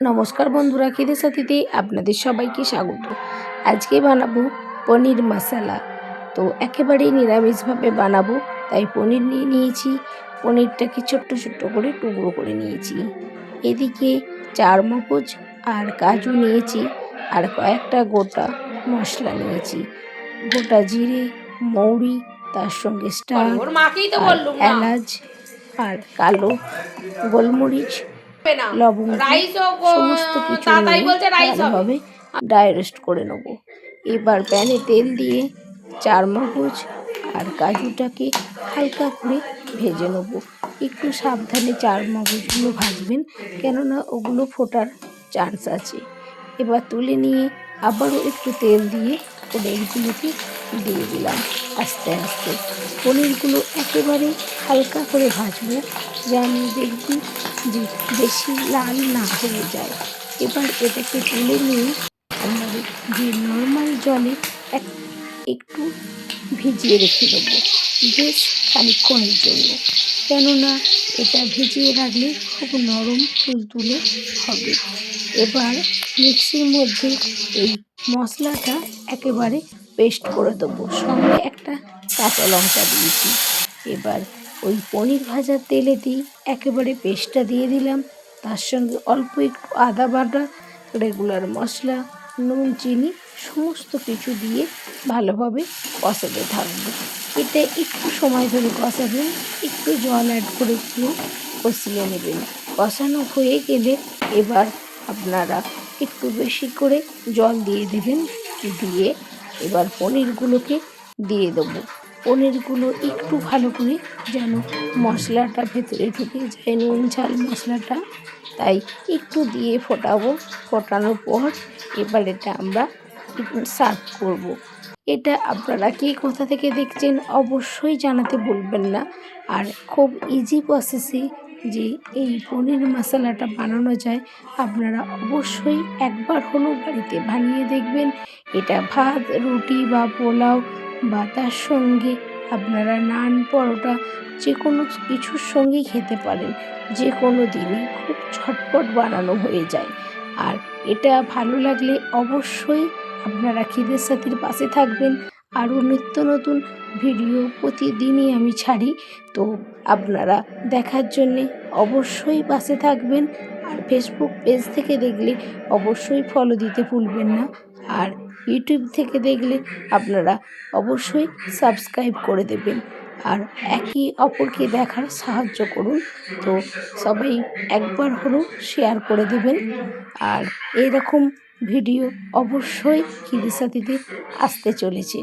নমস্কার বন্ধুরা, খিদের সাথীতে আপনাদের সবাইকে স্বাগত। আজকে বানাবো পনির মশলা। তো একেবারেই নিরামিষভাবে বানাবো, তাই পনির নিয়ে নিয়েছি। পনিরটাকে ছোট্ট ছোট্ট করে টুকরো করে নিয়েছি। এদিকে চারমগজ আর কাজু নিয়েছি, আর কয়েকটা গোটা মশলা নিয়েছি। গোটা জিরে, মৌরি, তার সঙ্গে স্টার আর এলাচ আর কালো গোলমরিচ, লবঙ্গ, সমস্ত কিছু নিয়ে ভালোভাবে ড্রাই রোস্ট করে নেব। এবার প্যানে তেল দিয়ে চারমগজ আর কাজুটাকে হালকা করে ভেজে নেব। একটু সাবধানে চারমগজগুলো ভাজবেন, কেননা ওগুলো ফোটার চান্স আছে। এবার তুলে নিয়ে আবারও একটু তেল দিয়ে পনিরগুলোকে দিয়ে দিলাম আস্তে আস্তে। পনিরগুলো একেবারে হালকা করে ভাজবো, যেন দেখবি যে বেশি লাল না হয়ে যায়। এবার এটাকে তুলে নিয়ে আমাদের যে নর্মাল জলে একটু ভিজিয়ে রেখে দেবো, বেশ খানিকক্ষণের জন্য, কেননা এটা ভিজিয়ে রাখলে খুব নরম তুলতুলে হবে। এবার মিক্সির মধ্যে এই মশলাটা একেবারে পেস্ট করে দেবো, সঙ্গে একটা কাঁচা লঙ্কা দিয়েছি। এবার ওই পনির ভাজার তেলেতেই একেবারে পেস্টটা দিয়ে দিলাম, তার সঙ্গে অল্প একটু আদা বাটা, রেগুলার মশলা, নুন, চিনি সমস্ত কিছু দিয়ে ভালোভাবে কষাতে থাকবো। এটা একটু সময় ধরে কষাবেন, একটু জল অ্যাড করে দিয়ে কষিয়ে নেবেন। কষানো হয়ে গেলে এবার আপনারা একটু বেশি করে জল দিয়ে দেবেন। দিয়ে এবার পনিরগুলোকে দিয়ে দেবো। পনিরগুলো একটু ভালো করে যেন মশলাটা ভেতরে ঢুকে যায়, নুন ঝাল মশলাটা, তাই একটু দিয়ে ফোটাবো। ফোটানোর পর এবার এটা আমরা সার্ভ করব। এটা আপনারা কে কোথা থেকে দেখছেন অবশ্যই জানাতে ভুলবেন না। আর খুব ইজি প্রসেসে যে এই পনির মশলাটা বানানো যায়, আপনারা অবশ্যই একবার হলেও বাড়িতে বানিয়ে দেখবেন। এটা ভাত, রুটি বা পোলাও বা তার সঙ্গে আপনারা নান, পরোটা যে কোনো কিছুর সঙ্গেই খেতে পারেন। যে কোনো দিনে খুব ঝটপট বানানো হয়ে যায়। আর এটা ভালো লাগলে অবশ্যই আপনারা খিদের সাথীর পাশে থাকবেন। আরও নিত্য নতুন ভিডিও প্রতিদিনই আমি ছাড়ি, তো আপনারা দেখার জন্যে অবশ্যই পাশে থাকবেন। আর ফেসবুক পেজ থেকে দেখলে অবশ্যই ফলো দিতে ভুলবেন না। আর ইউটিউব থেকে দেখলে আপনারা অবশ্যই সাবস্ক্রাইব করে দেবেন। আর একে অপরকে দেখার সাহায্য করুন। তো সবাই একবার হলেও শেয়ার করে দেবেন। আর এরকম ভিডিও অবশ্যই খিদের সাথীতে আসতে চলেছে।